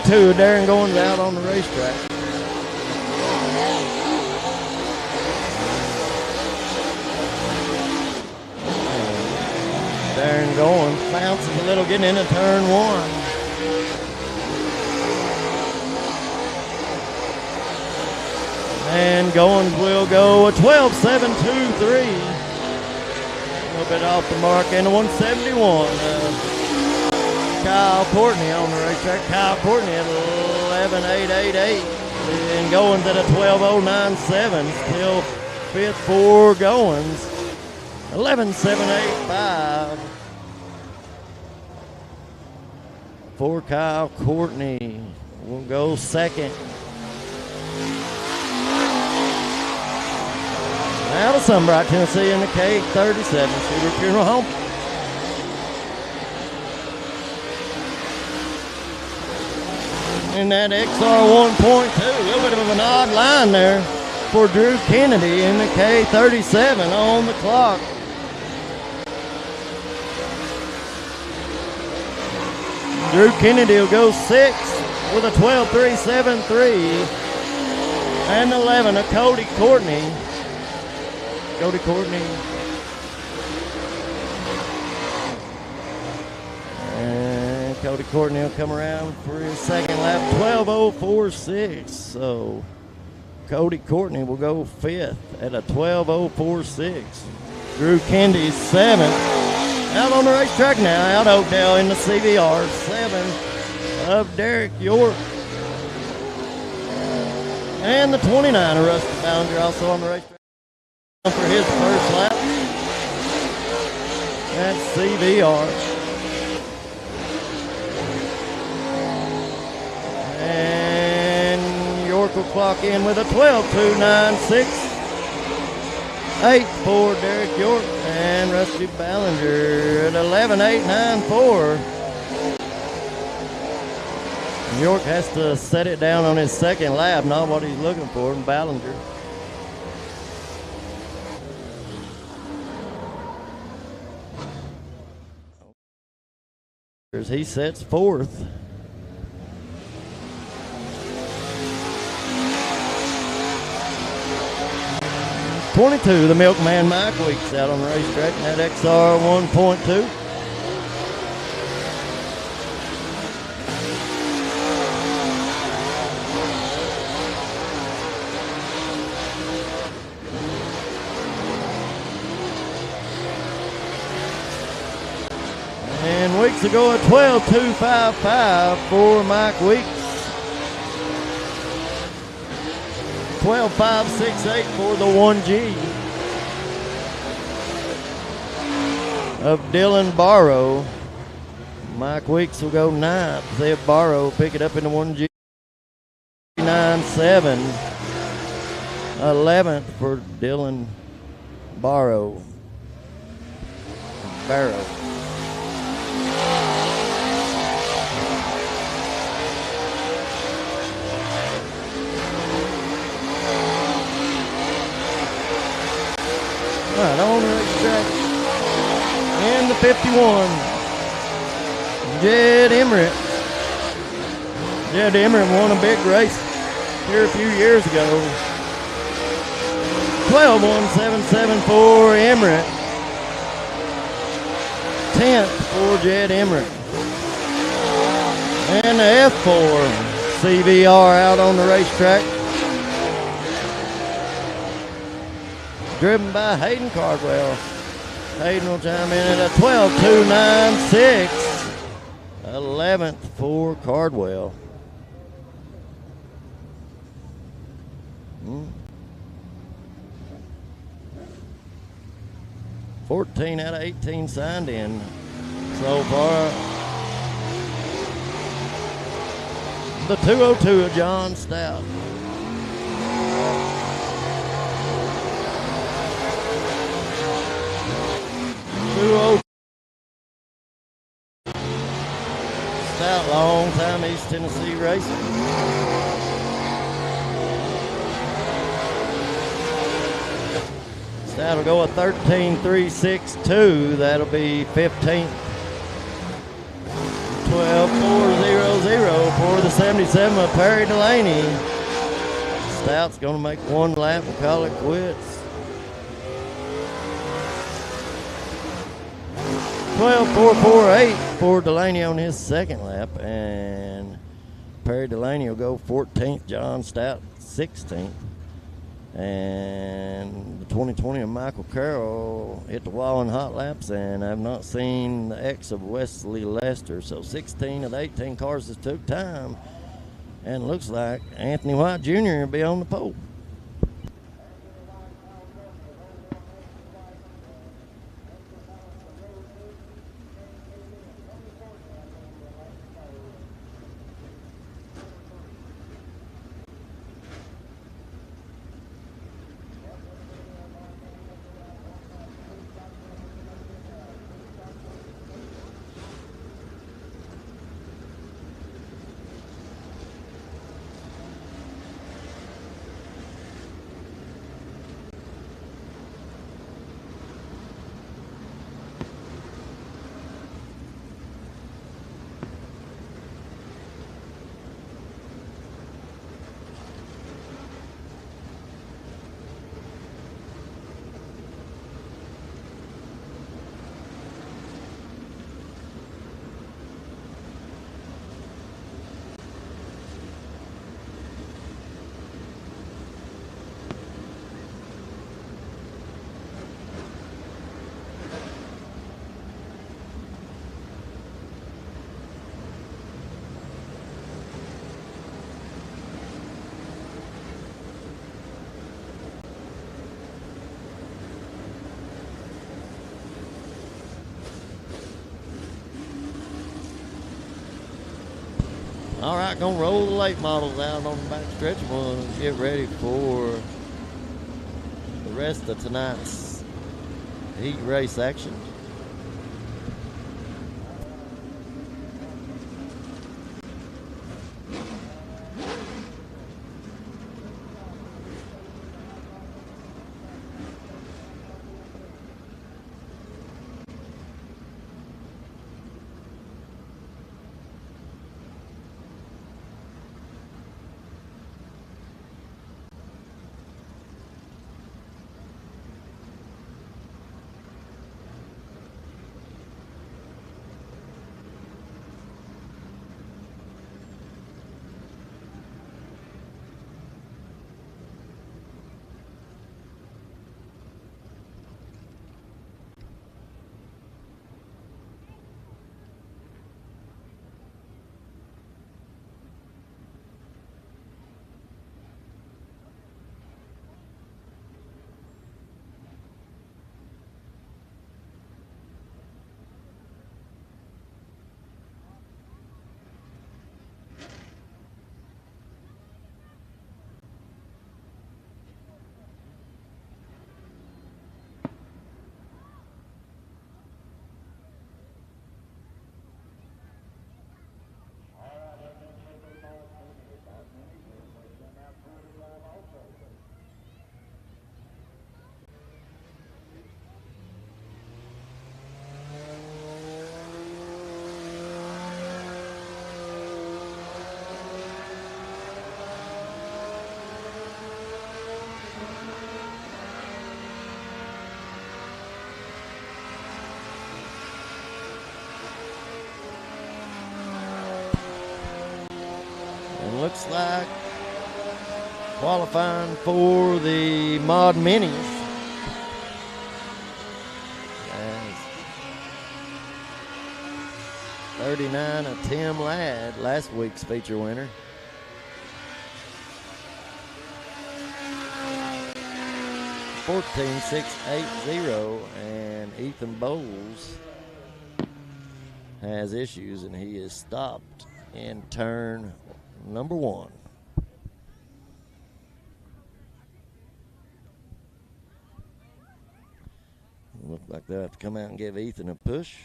22, Darren Goins out on the racetrack. Darren Goins bounces a little getting into turn one. And Goins will go a 12.723. A little bit off the mark and a 171. Kyle Courtney on the racetrack. Kyle Courtney at 11.888. And Goins at a 12.097. Still fifth for Goins. 11.785 for Kyle Courtney. Will go second. Out of Sunbright, Tennessee in the K37 Shooter Funeral Home. And that XR 1.2, a little bit of an odd line there for Drew Kennedy in the K37 on the clock. Drew Kennedy will go sixth with a 12.373 and 11 of Cody Courtney. Cody Courtney. And Cody Courtney will come around for his second lap, 12.046. So Cody Courtney will go fifth at a 12.046. Drew Kennedy seventh. Out on the racetrack now, out Oakdale in the CVR, 7 of Derek York. And the 29 of Rusty Ballinger also on the racetrack for his first lap. That's CVR. And York will clock in with a 12.296. 8 for Derek York and Rusty Ballinger at 11.894. York has to set it down on his second lap, not what he's looking for in Ballinger. He sets fourth. .22, the Milkman Mike Weeks out on the racetrack, and that XR 1.2. And Weeks will go at 12.255 for Mike Weeks. 12.568 for the 1G of Dylan Barrow. Mike Weeks will go ninth. Zeb Barrow will pick it up in the 1G. 9.7. 11th for Dylan Barrow. Right on the racetrack in the 51, Jed Emmerich. Jed Emmerich won a big race here a few years ago. 12.177 for Emmerich. 10th for Jed Emmerich. And the F4 CVR out on the racetrack. Driven by Hayden Cardwell. Hayden will chime in at a 12.296. 11th for Cardwell. 14 out of 18 signed in so far. The 202 of John Stout. Stout, long time East Tennessee racing. Stout will go a 13.362. That'll be 15th. 12.400. for the 77 of Perry Delaney. Stout's going to make one lap and call it quits. 12.448 for Delaney on his second lap, and Perry Delaney will go 14th, John Stout 16th. And the 2020 of Michael Carroll hit the wall in hot laps, and I've not seen the X of Wesley Lester. So 16 of the 18 cars that took time, and looks like Anthony White Jr. will be on the pole. All right, gonna roll the late models out on the back stretch. We'll get ready for the rest of tonight's heat race action. Looks like qualifying for the Mod Minis. As 39 of Tim Ladd, last week's feature winner. (14.680), and Ethan Bowles has issues, and he is stopped in turn number one. Look like they'll have to come out and give Ethan a push.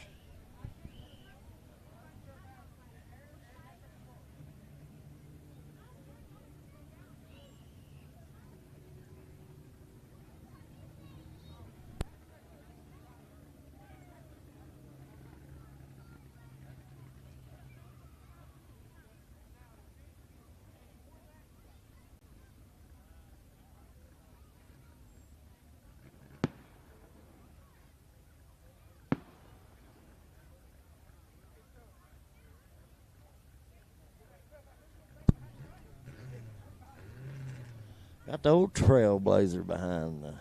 Got the old Trailblazer behind the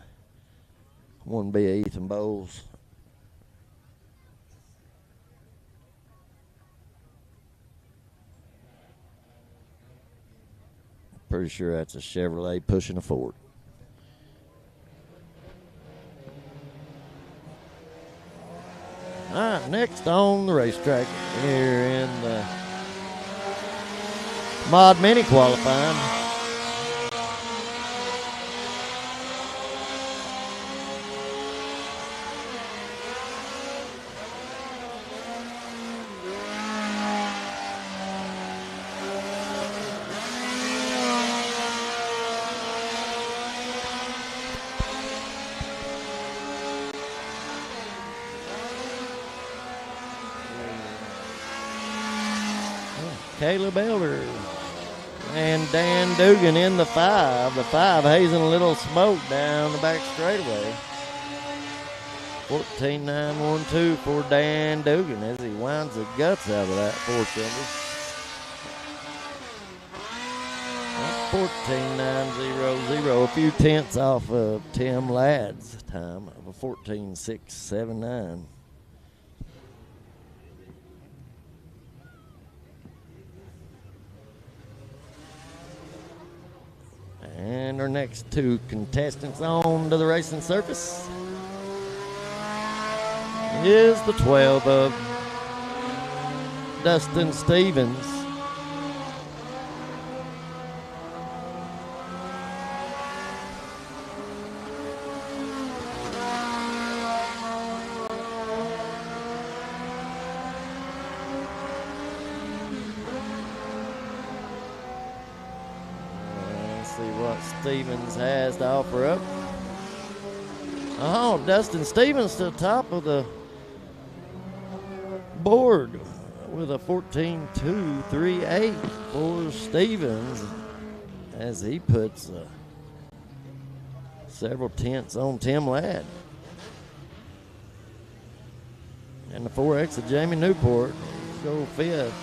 1B Ethan Bowles. Pretty sure that's a Chevrolet pushing a Ford. All right, next on the racetrack here in the Mod Mini qualifying. Caleb Elder and Dan Dugan in the 5. The 5 hazing a little smoke down the back straightaway. 14.912 for Dan Dugan as he winds the guts out of that 4-cylinder. 14.900, a few tenths off of Tim Ladd's time of a 14.679. And our next two contestants on to the racing surface is the 12 of Dustin Stevens. Stevens has to offer up. Oh, Dustin Stevens to the top of the board with a 14.238 for Stevens as he puts several tenths on Tim Ladd. And the 4X of Jamie Newport go 5th.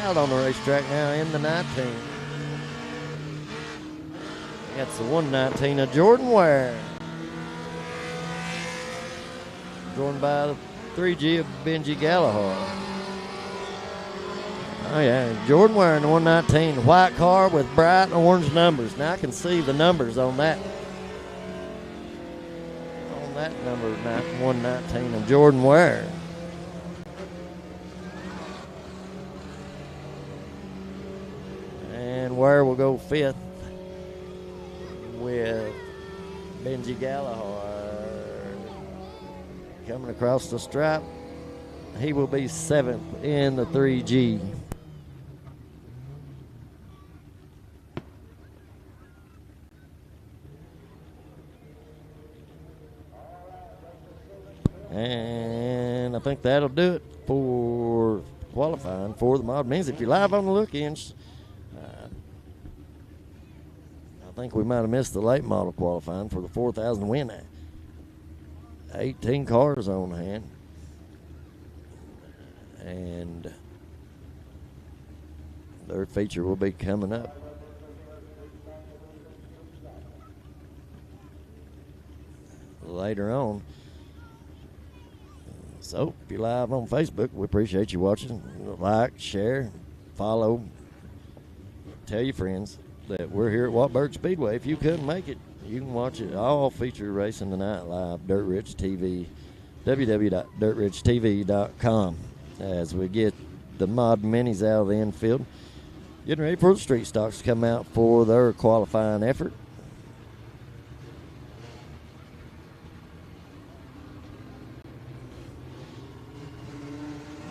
Out on the racetrack now in the 19. That's the 119 of Jordan Ware. Joined by the 3G of Benji Gallagher. Oh yeah, Jordan Ware in the 119. White car with bright orange numbers. Now I can see the numbers on that. On that number 119 of Jordan Ware. And Ware will go 5th with Benji Gallagher coming across the stripe. He will be 7th in the 3G. And I think that'll do it for qualifying for the Mod Minis. If you're live on the look-ins, I think we might have missed the late model qualifying for the 4,000 win. 18 cars on hand. And their feature will be coming up. Later on. So, if you're live on Facebook, we appreciate you watching. Like, share, follow, tell your friends that we're here at Wartburg Speedway. If you couldn't make it, you can watch it all feature racing tonight live, Dirt Rich TV, www.dirtrichtv.com, as we get the Mod Minis out of the infield. Getting ready for the street stocks to come out for their qualifying effort.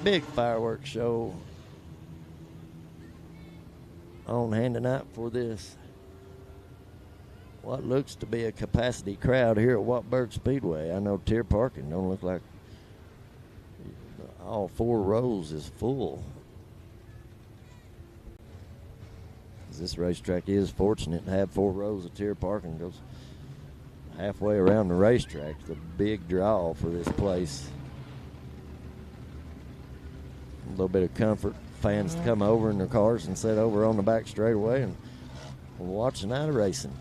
Big fireworks show on hand tonight for this, what looks to be a capacity crowd here at Wartburg Speedway. I know tier parking don't look like all 4 rows is full. This racetrack is fortunate to have 4 rows of tier parking. Goes halfway around the racetrack. It's a big draw for this place. A little bit of comfort fans to come over in their cars and sit over on the back straightaway and watch the night of racing.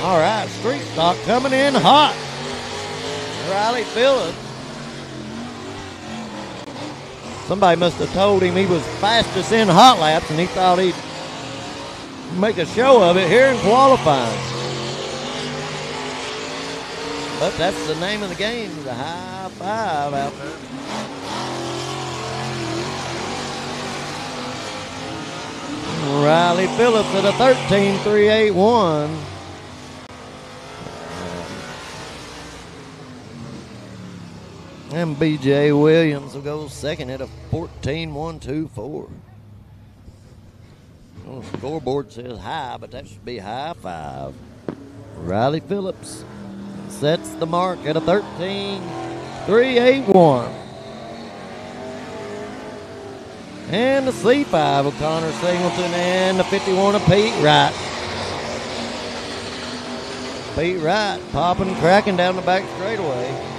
All right, street stock coming in hot. Riley Phillips. Somebody must have told him he was fastest in hot laps, and he thought he'd make a show of it here in qualifying. But that's the name of the game, the high five out there. Riley Phillips at a 13.381. And B.J. Williams will go second at a 14.124. Well, the scoreboard says high, but that should be high five. Riley Phillips sets the mark at a 13.381. And the C5 of Connor Singleton and the 51 of Pete Wright. Pete Wright popping and cracking down the back straightaway.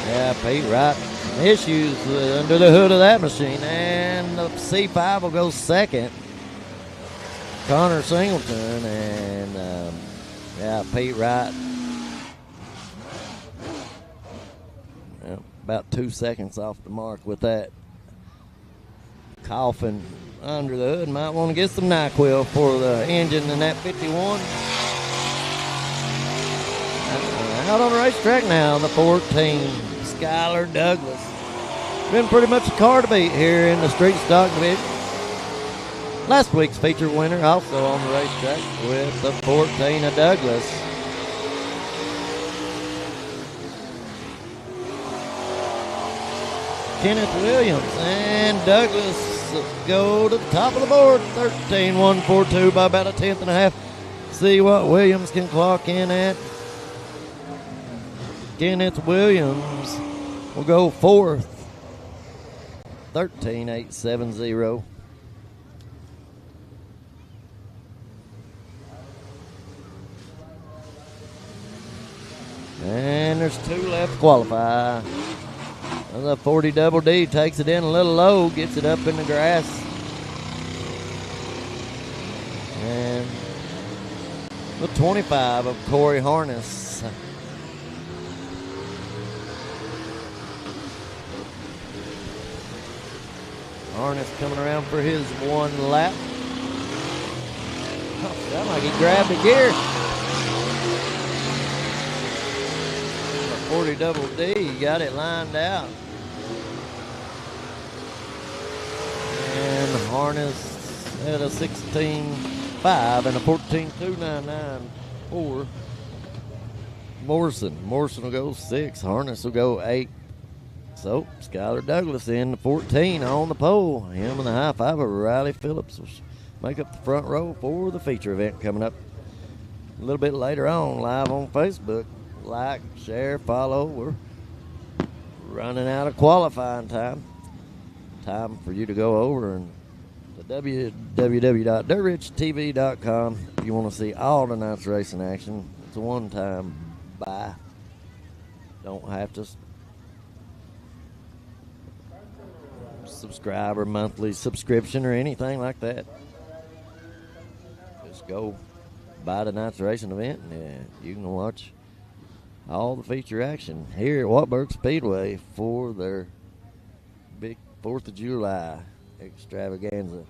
Yeah, Pete Wright, issues under the hood of that machine. And the C5 will go second. Connor Singleton and, Pete Wright. Well, about 2 seconds off the mark with that. Coughing under the hood. Might want to get some NyQuil for the engine in that 51. Out on the racetrack now, the 14, Skylar Douglas. Been pretty much a car to beat here in the street stock division. Last week's feature winner also on the racetrack with the 14 of Douglas. Kenneth Williams and Douglas go to the top of the board, 13.142 by about a tenth and a half. See what Williams can clock in at. Kenneth Williams will go fourth. 13.870. And there's 2 left to qualify. The 40 double D takes it in a little low, gets it up in the grass. And the 25 of Corey Harness. Harness coming around for his 1 lap. Oh, sounded like he grabbed a gear. 40 double D, got it lined out. And Harness at a 16.5 and a 14.299 for Morrison. Morrison will go 6, Harness will go 8. So Skylar Douglas in the 14 on the pole. Him and the high five of Riley Phillips will make up the front row for the feature event coming up a little bit later on, live on Facebook. Like, share, follow. We're running out of qualifying time. Time for you to go over and the www.dirtridgetv.com if you want to see all the night's racing action. It's a one-time buy. Don't have to subscribe or monthly subscription or anything like that. Just go buy the night's racing event and you can watch all the feature action here at Wartburg Speedway for their big 4th of July extravaganza.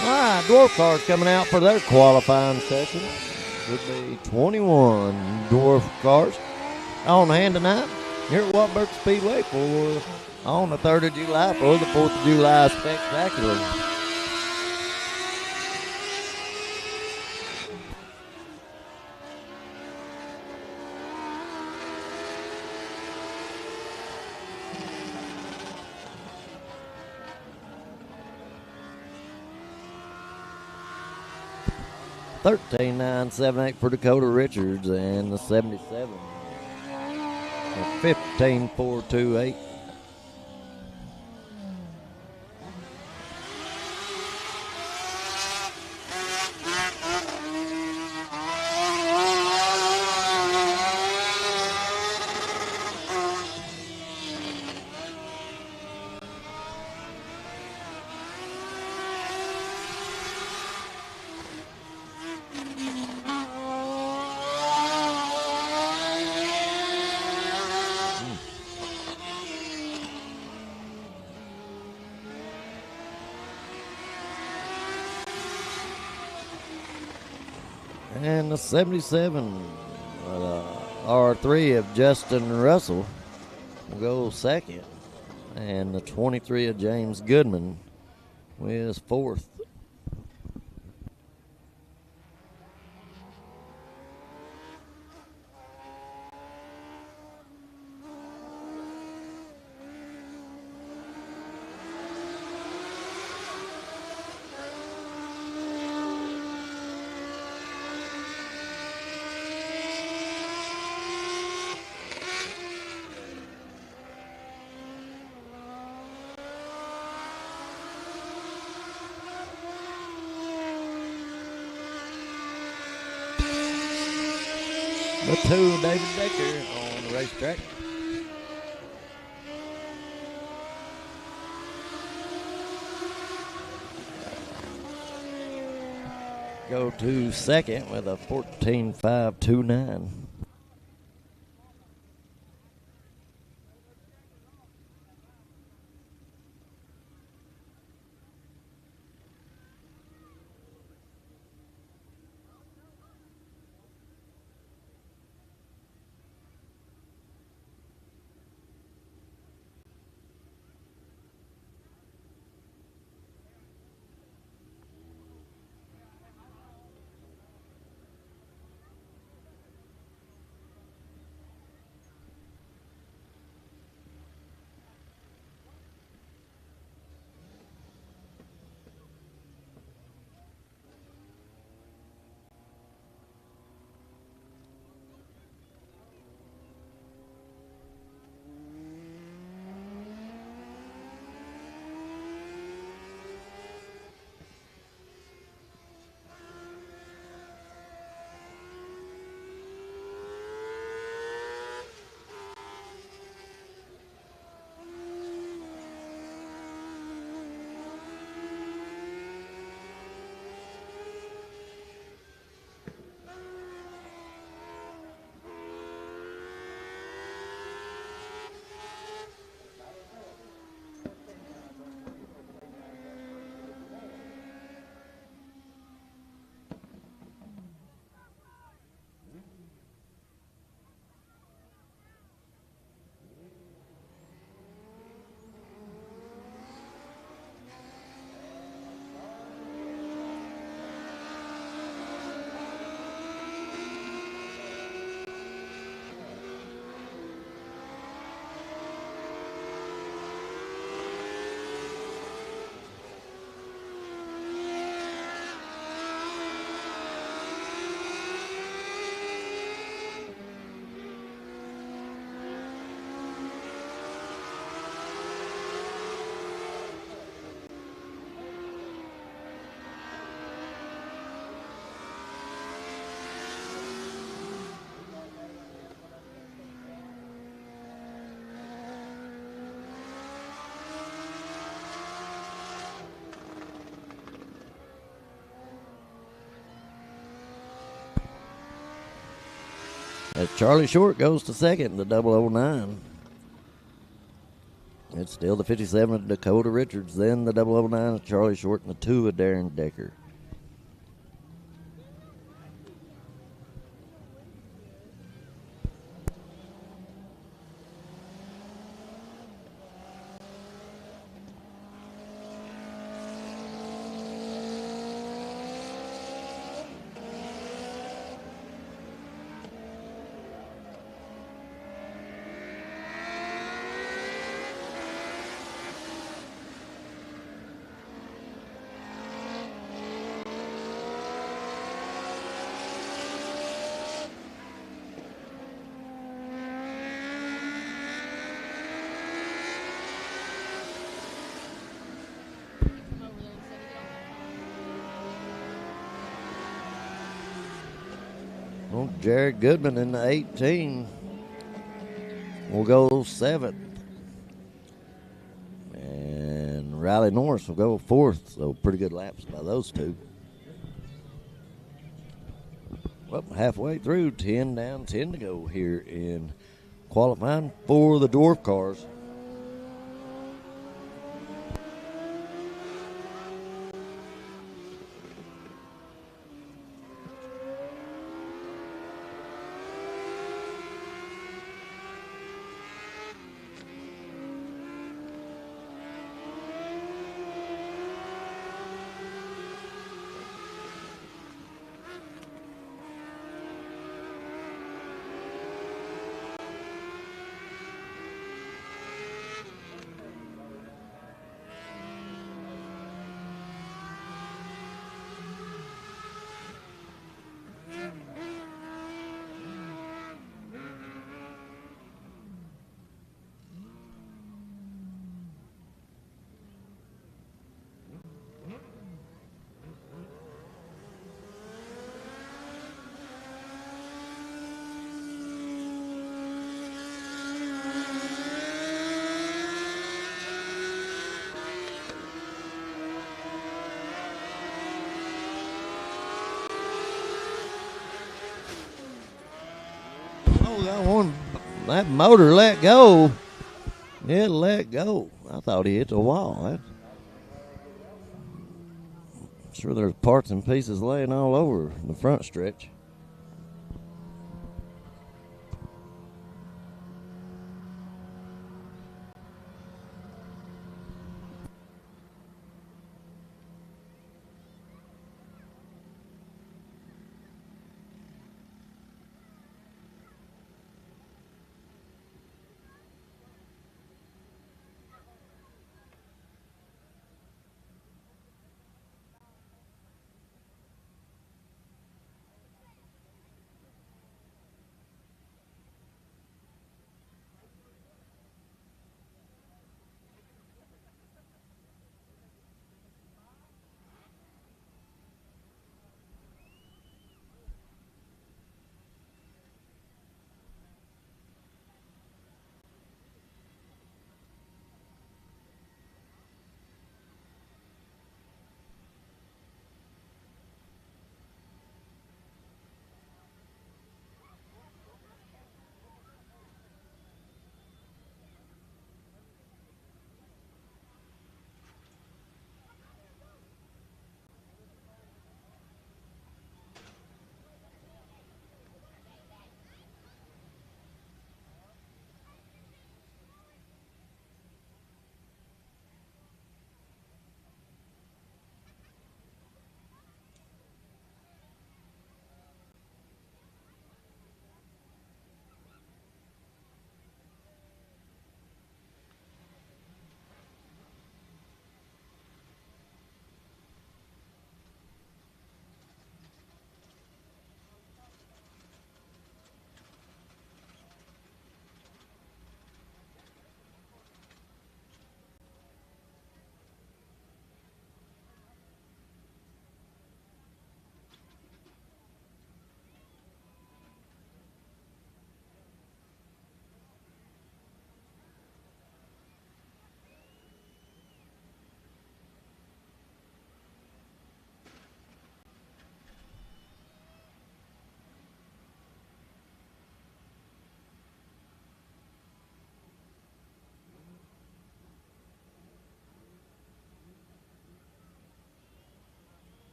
All right, Dwarf cars coming out for their qualifying session. Should be 21 Dwarf cars on hand tonight here at Wartburg Speedway on the 3rd of July for the 4th of July Spectacular. $13,978 for Dakota Richards and the 77. 15,428. And the 77, R3 of Justin Russell will go second. And the 23 of James Goodman was fourth. The 2, David Decker on the racetrack. Go to second with a 14.529. As Charlie Short goes to second, the 009. It's still the 57 of Dakota Richards, then the 009 of Charlie Short, and the 2 of Darren Decker. Well, Jared Goodman in the 18 will go 7th. And Riley Norris will go 4th. So pretty good laps by those two. Well, halfway through, 10 down, 10 to go here in qualifying for the Dwarf cars. Oh, got one. That motor let go. It let go. I thought he hit the wall. I'm sure there's parts and pieces laying all over the front stretch.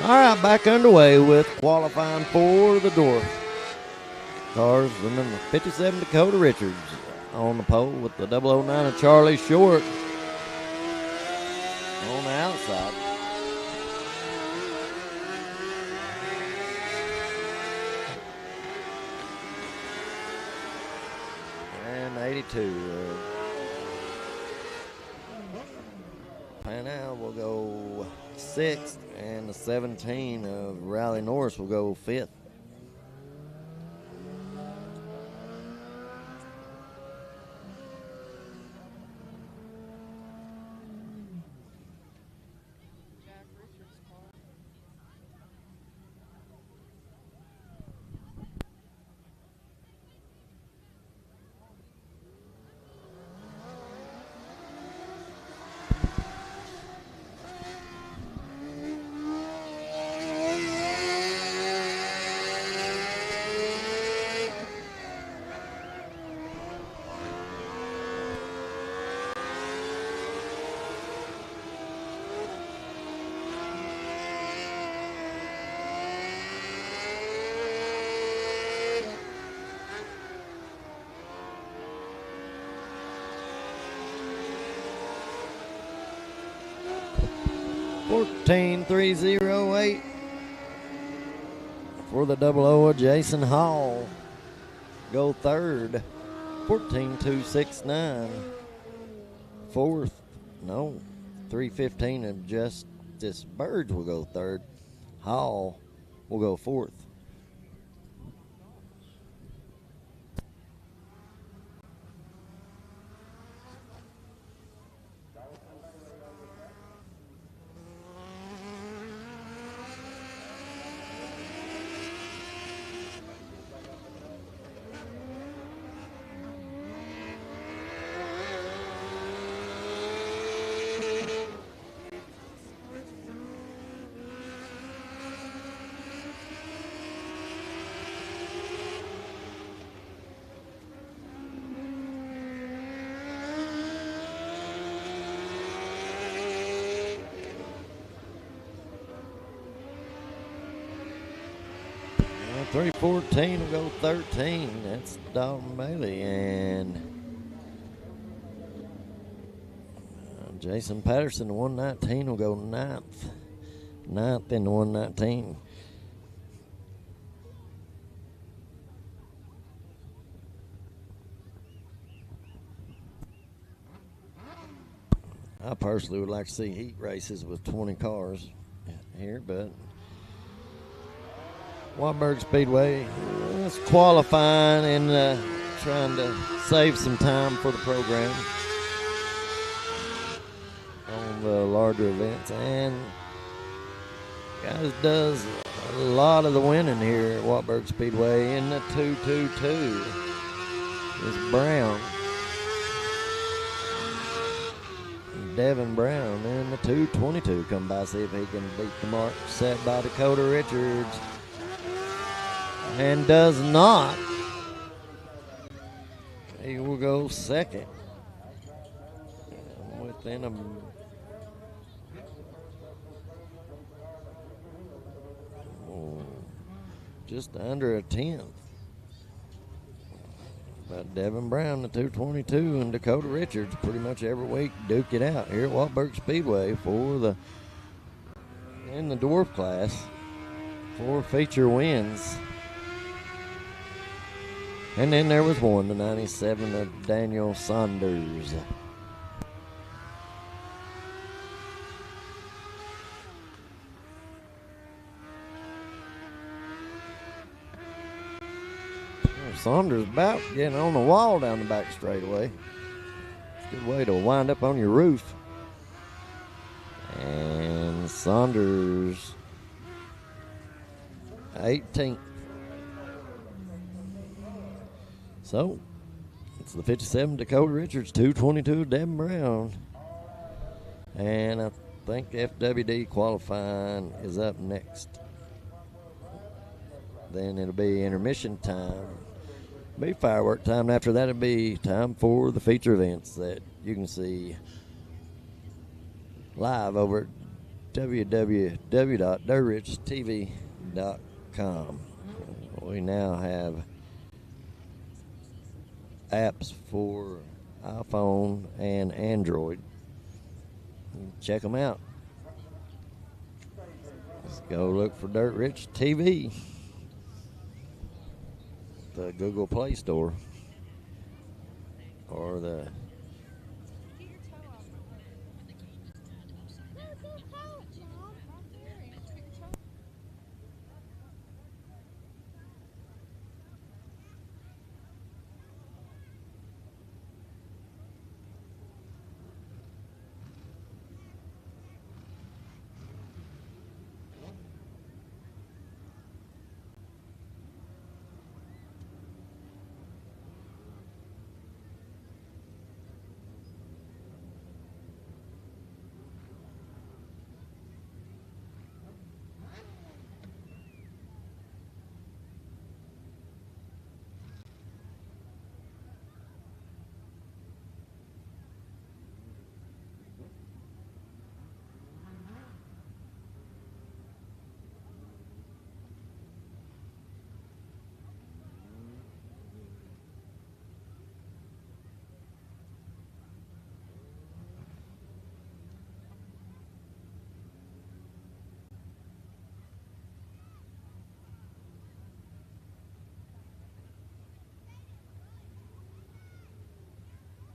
All right, back underway with qualifying for the Dwarf. Cars, and then the 57 Dakota Richards on the pole with the 009 of Charlie Short on the outside. And 82. Panel will go 6th, and the 17 of Riley Norris will go 5th. $14,308 for the double O, Jason Hall. Go third, 14.269. Fourth, no, 3:15 of Justice Burge will go third. Hall will go fourth. Well, 3:14 will go 13. That's Dalton Bailey. And Jason Patterson, the 119, will go ninth. Ninth in the 119. I personally would like to see heat races with 20 cars here, but Wartburg Speedway is qualifying and trying to save some time for the program on the larger events. And guys does a lot of the winning here at Wartburg Speedway in the 222 is Brown. Devin Brown in the 222 come by, see if he can beat the mark set by Dakota Richards. And does not. He will go second. Within just under a tenth. But Devin Brown, the 222, and Dakota Richards pretty much every week duke it out here at Wartburg Speedway in the dwarf class for feature wins. And then there was one, the 97 of Daniel Saunders. Saunders about getting on the wall down the back straightaway. It's a good way to wind up on your roof. And Saunders 18th. So it's the 57 Dakota Richards, 222 Devin Brown. And I think FWD qualifying is up next. Then it'll be intermission time. Be firework time. After that, it'll be time for the feature events that you can see live over at www.dirtridgetv.com. We now have apps for iPhone and Android. Check them out. Let's go look for Dirt Rich TV. The Google Play Store or the